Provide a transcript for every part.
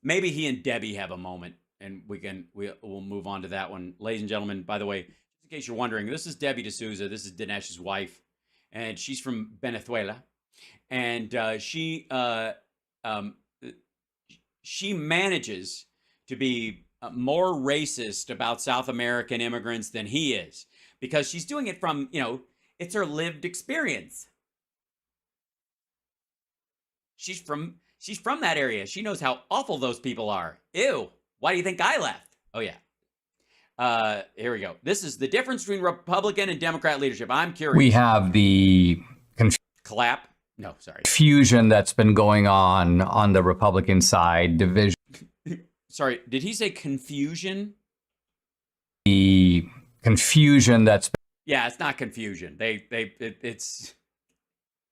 maybe he and Debbie have a moment, and we'll move on to that one. Ladies and gentlemen, by the way, just in case you're wondering, this is Debbie D'Souza. This is Dinesh's wife, and she's from Venezuela, and she manages to be more racist about South American immigrants than he is, because she's doing it from, it's her lived experience. She's from that area. She knows how awful those people are. Ew. Why do you think I left? Oh, yeah. Here we go. This is the difference between Republican and Democrat leadership. I'm curious. We have the clap. No, sorry. Confusion that's been going on the Republican side. Division. Sorry, did he say confusion? The confusion that's yeah, it's not confusion.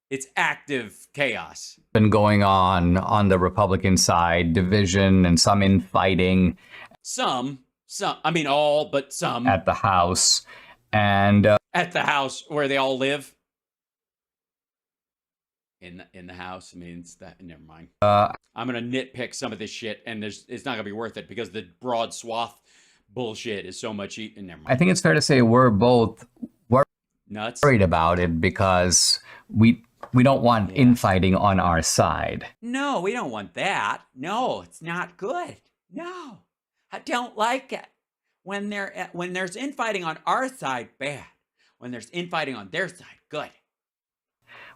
It's active chaos. Been going on the Republican side, division and some infighting. Some, I mean all, but some. At the House. And at the House where they all live. In the House, I mean, it's that. Never mind. I'm gonna nitpick some of this shit, and it's not gonna be worth it because the broad swath bullshit is so much. Never mind. I think it's fair to say we're both nuts worried about it because we don't want infighting on our side. No, we don't want that. No, it's not good. No, I don't like it when there's infighting on our side. Bad. When there's infighting on their side, good.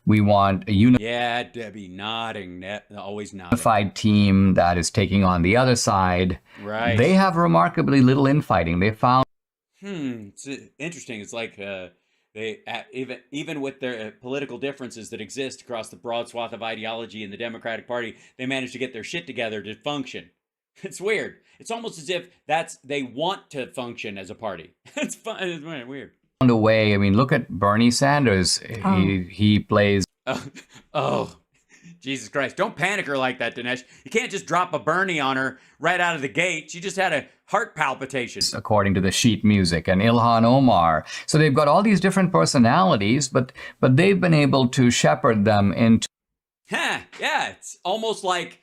We want a yeah, Debbie nodding, always nodding. Unified team that is taking on the other side. Right. They have remarkably little infighting. They found. It's interesting. It's like they even with their political differences that exist across the broad swath of ideology in the Democratic Party, they managed to get their shit together to function. It's weird. It's almost as if they want to function as a party. It's fun. It's weird. A way. I mean, look at Bernie Sanders. He plays. Oh, Jesus Christ! Don't panic her like that, Dinesh. You can't just drop a Bernie on her right out of the gate. She just had a heart palpitation. According to the sheet music, and Ilhan Omar. So they've got all these different personalities, but they've been able to shepherd them into. Yeah, it's almost like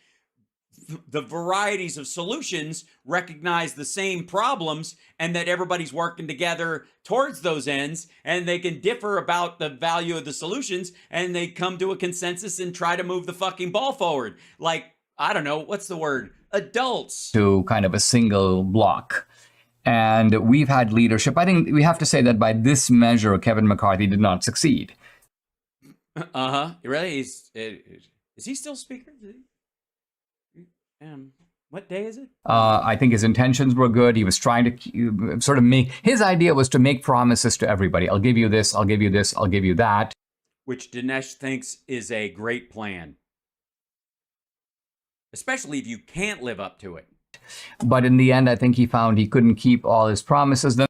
the varieties of solutions recognize the same problems and that everybody's working together towards those ends, and they can differ about the value of the solutions, and they come to a consensus and try to move the fucking ball forward. Like, I don't know, what's the word? Adults. To kind of a single block. And we've had leadership. I think we have to say that by this measure, Kevin McCarthy did not succeed. Really? Is he still speaker? What day is it? I think his intentions were good. He was trying to sort of his idea was to make promises to everybody. I'll give you this, I'll give you this, I'll give you that. Which Dinesh thinks is a great plan. Especially if you can't live up to it. But in the end, I think he found he couldn't keep all his promises.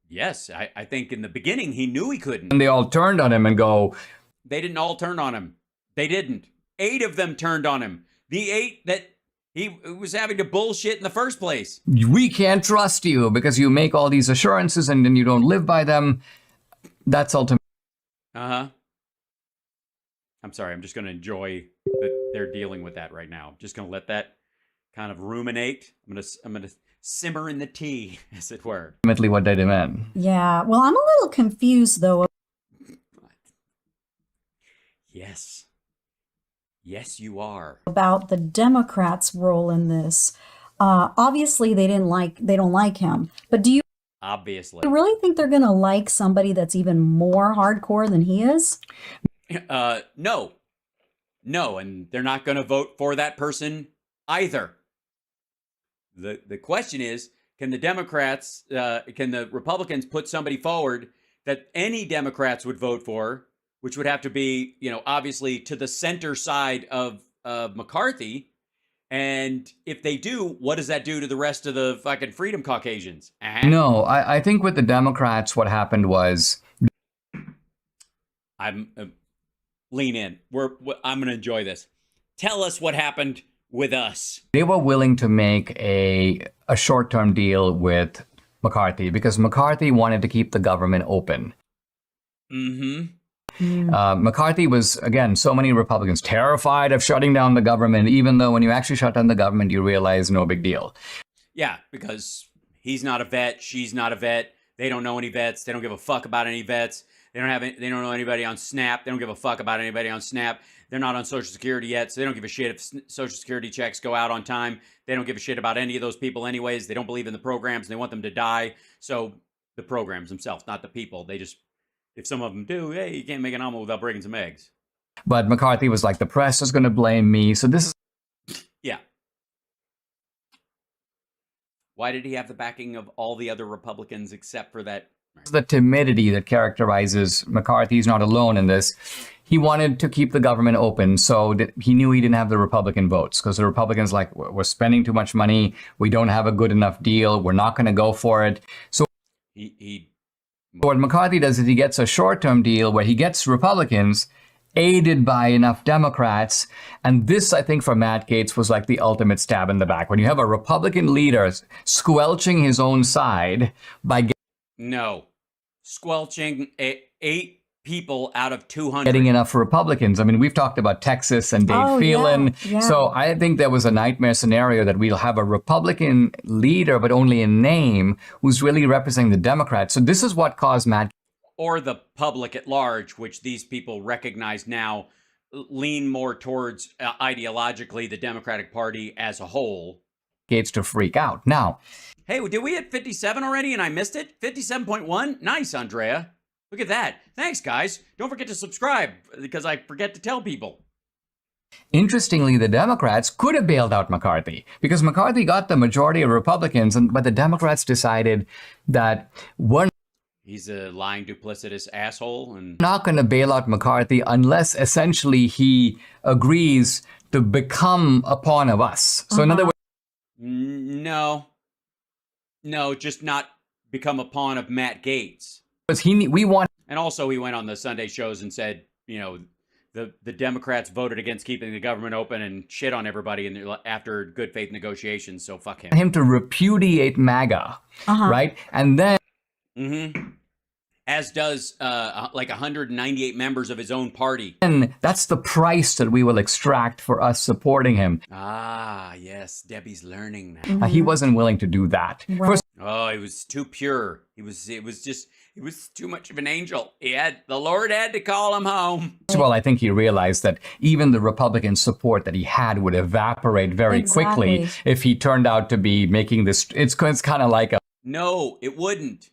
Yes, I think in the beginning he knew he couldn't. And they all turned on him and go. They didn't all turn on him. They didn't. 8 of them turned on him. The 8 that he was having to bullshit in the first place. We can't trust you because you make all these assurances and then you don't live by them. That's ultimately. I'm sorry. I'm just going to enjoy that they're dealing with that right now. I'm just going to let that kind of ruminate. I'm going to simmer in the tea, as it were. Ultimately what they demand. Yeah. Well, I'm a little confused, though. Yes. Yes, you are. About the Democrats' role in this. Obviously, they don't like him. But do you really think they're going to like somebody that's even more hardcore than he is? No, and they're not going to vote for that person either. The question is, can the Republicans put somebody forward that any Democrats would vote for, which would have to be, obviously to the center side of McCarthy? And if they do, what does that do to the rest of the fucking Freedom Caucasians? No, I think with the Democrats, what happened was. Lean in. I'm going to enjoy this. Tell us what happened with us. They were willing to make a short-term deal with McCarthy because McCarthy wanted to keep the government open. McCarthy was, again, so many Republicans terrified of shutting down the government, even though when you actually shut down the government, you realize no big deal. Yeah, because he's not a vet, she's not a vet. They don't know any vets. They don't give a fuck about any vets. They don't know anybody on SNAP. They don't give a fuck about anybody on SNAP. They're not on Social Security yet, so they don't give a shit if Social Security checks go out on time. They don't give a shit about any of those people anyways. They don't believe in the programs, and they want them to die. So the programs themselves, not the people. They just, if some of them do, hey, you can't make an omelet without breaking some eggs. But McCarthy was like, the press is going to blame me. So this is... Yeah. Why did he have the backing of all the other Republicans except for that? The timidity that characterizes McCarthy. He's not alone in this. He wanted to keep the government open, so that he knew he didn't have the Republican votes, because the Republicans like, we're spending too much money, we don't have a good enough deal, we're not going to go for it. So what McCarthy does is he gets a short-term deal where he gets Republicans aided by enough Democrats. And this, I think, for Matt Gaetz was like the ultimate stab in the back. When you have a Republican leader squelching his own side by No. Squelching 8 people out of 200. getting enough Republicans. I mean, we've talked about Texas and Dave Phelan. Yeah. So I think there was a nightmare scenario that we'll have a Republican leader, but only in name, who's really representing the Democrats. So this is what caused Matt... Or the public at large, which these people recognize now, lean more towards ideologically the Democratic Party as a whole. Gaetz to freak out. Now... Hey, did we hit 57 already and I missed it? 57.1? Nice, Andrea. Look at that. Thanks, guys. Don't forget to subscribe, because I forget to tell people. Interestingly, the Democrats could have bailed out McCarthy, because McCarthy got the majority of Republicans, but the Democrats decided that he's a lying, duplicitous asshole, and not going to bail out McCarthy unless essentially he agrees to become a pawn of us. So in other words... No, just not become a pawn of Matt Gaetz. And also he went on the Sunday shows and said, you know, the Democrats voted against keeping the government open and shit on everybody after good faith negotiations, so fuck him. Him to repudiate MAGA, right? And then... As does like 198 members of his own party. And that's the price that we will extract for us supporting him. Ah, yes. Debbie's learning now. He wasn't willing to do that. Right. Oh, he was too pure. He was too much of an angel. The Lord had to call him home. First of all, I think he realized that even the Republican support that he had would evaporate very quickly if he turned out to be making this. It's kind of like a... No, it wouldn't.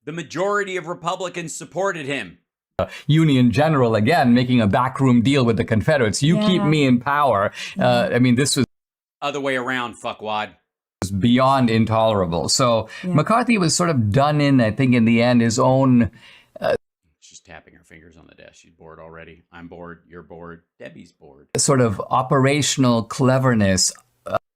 The majority of Republicans supported him. Union General, again, making a backroom deal with the Confederates. You keep me in power. I mean, this was... Other way around, fuckwad. Was beyond intolerable. So McCarthy was sort of done in, I think, in the end, his own... She's tapping her fingers on the desk. She's bored already. I'm bored. You're bored. Debbie's bored. Sort of operational cleverness.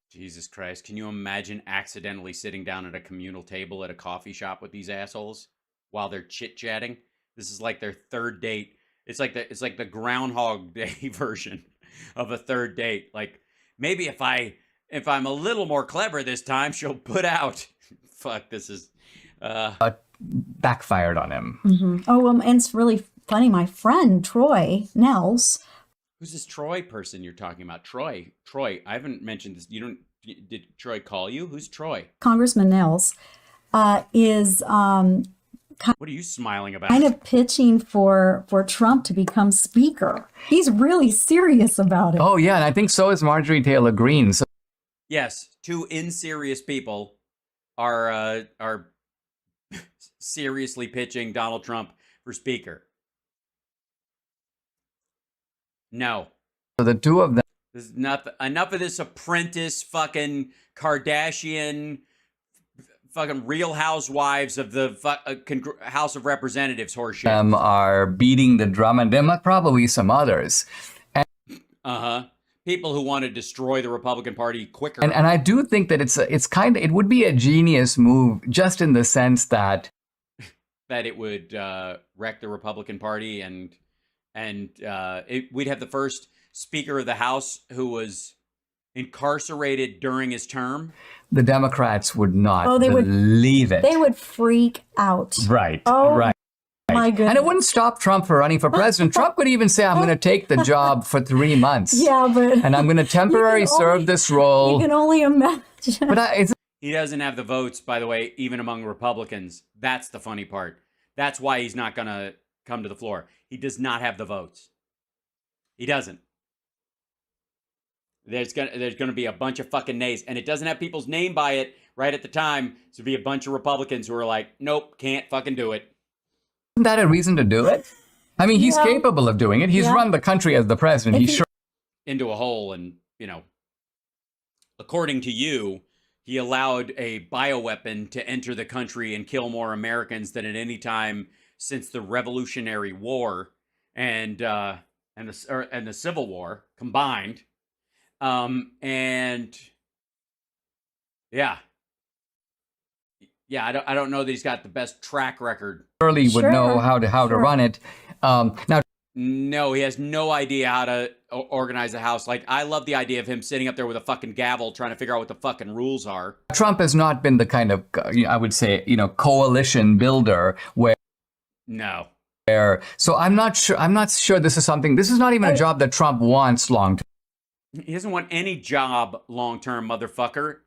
Jesus Christ. Can you imagine accidentally sitting down at a communal table at a coffee shop with these assholes while they're chit-chatting? This is like their third date. It's like the Groundhog Day version of a third date. Like, maybe if I'm a little more clever this time, she'll put out. Fuck, this is backfired on him. Oh, well, and it's really funny. My friend Troy Nels. Who's this Troy person you're talking about? Troy, I haven't mentioned this. Did Troy call you? Who's Troy? Congressman Nels is what are you smiling about? Kind of pitching for Trump to become speaker. He's really serious about it. Oh, yeah, and I think so is Marjorie Taylor Greene. So... Yes, two inserious people are seriously pitching Donald Trump for speaker. No. So the two of them... There's enough of this apprentice fucking Kardashian fucking Real Housewives of the House of Representatives horseshit. Are beating the drum, and there might probably some others. People who want to destroy the Republican Party quicker. And I do think that it would be a genius move, just in the sense that it would wreck the Republican Party, and we'd have the first Speaker of the House who was incarcerated during his term. The Democrats would not believe it. They would freak out. Right. Oh, right. My my goodness. And it wouldn't stop Trump from running for president. Trump could even say, I'm going to take the job for 3 months. Yeah, but... And I'm going to temporarily serve this role. You can only imagine. But he doesn't have the votes, by the way, even among Republicans. That's the funny part. That's why he's not going to come to the floor. He does not have the votes. He doesn't. There's gonna be a bunch of fucking nays, and it doesn't have people's name by it right at the time. So there'll be a bunch of Republicans who are like, nope, can't fucking do it. Isn't that a reason to do it? I mean, he's capable of doing it. He's run the country as the president. He's sure into a hole, and according to you, he allowed a bioweapon to enter the country and kill more Americans than at any time since the Revolutionary War and the Civil War combined. And yeah, I don't know that he's got the best track record. Surely would know how to run it. Now, no, he has no idea how to organize a house. Like, I love the idea of him sitting up there with a fucking gavel trying to figure out what the fucking rules are. Trump has not been the kind of, I would say, coalition builder where. No. So I'm not sure this is something. This is not even a job that Trump wants long term. He doesn't want any job long-term, motherfucker.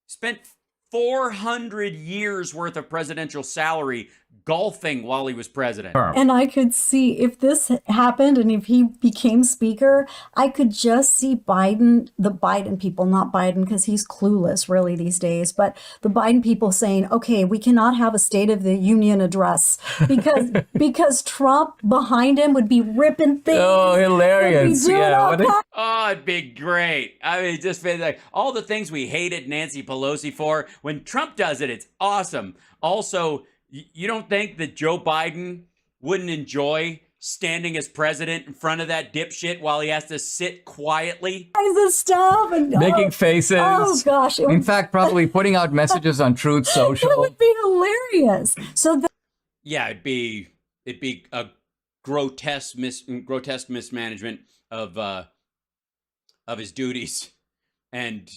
Spent 400 years worth of presidential salary golfing while he was president. And I could see if this happened and if he became speaker, I could just see the Biden people, not Biden because he's clueless really these days, but the Biden people saying, okay, we cannot have a State of the Union address because Trump behind him would be ripping things. Oh, hilarious. Yeah. Oh, it'd be great. I mean, just like all the things we hated Nancy Pelosi for. When Trump does it, it's awesome. Also, you don't think that Joe Biden wouldn't enjoy standing as president in front of that dipshit while he has to sit quietly? Kinds of stuff and making faces. Oh gosh! In fact, probably putting out messages on Truth Social. It would be hilarious. So yeah, it'd be a grotesque mismanagement of his duties. And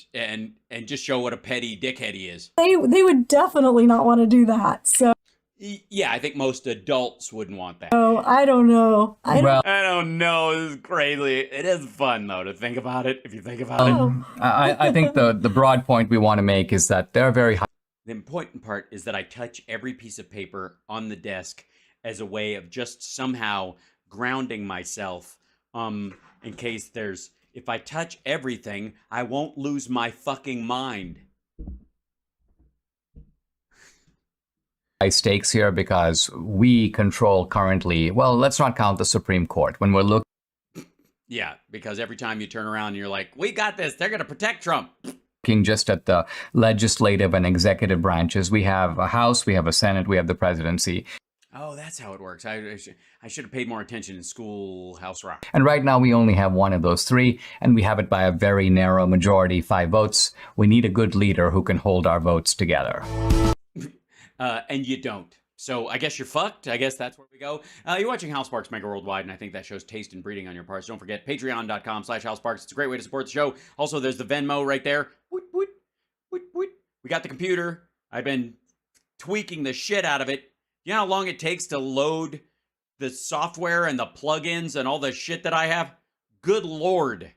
just show what a petty dickhead he is. They would definitely not want to do that. So yeah, I think most adults wouldn't want that. Oh, I don't know. I don't know. This is crazy. It is fun though to think about it. If you think about it, I think the broad point we want to make is that they're very high. The important part is that I touch every piece of paper on the desk as a way of just somehow grounding myself. In case there's. If I touch everything, I won't lose my fucking mind. High stakes here because we control currently, well, let's not count the Supreme Court. When we're looking. Yeah, because every time you turn around and you're like, we got this, they're going to protect Trump. Looking just at the legislative and executive branches, we have a House, we have a Senate, we have the presidency. Oh, that's how it works. I should have paid more attention in school, House Rock. And right now we only have one of those three, and we have it by a very narrow majority, 5 votes. We need a good leader who can hold our votes together. And you don't. So I guess you're fucked. I guess that's where we go. You're watching Hal Sparks Mega Worldwide, and I think that shows taste and breeding on your parts. Don't forget, patreon.com/HalSparks. It's a great way to support the show. Also, there's the Venmo right there. Woot, woot, woot, woot. We got the computer. I've been tweaking the shit out of it. You know how long it takes to load the software and the plugins and all the shit that I have? Good Lord.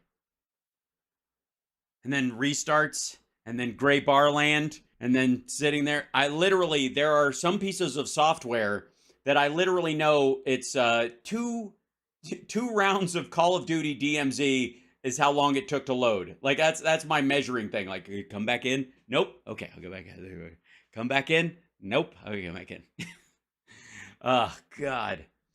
And then restarts, and then gray bar land, and then sitting there. There are some pieces of software that I literally know it's two rounds of Call of Duty DMZ is how long it took to load. Like, that's my measuring thing. Like, come back in? Nope. Okay, I'll go back in. Come back in? Nope. Okay, come back in. Oh, God.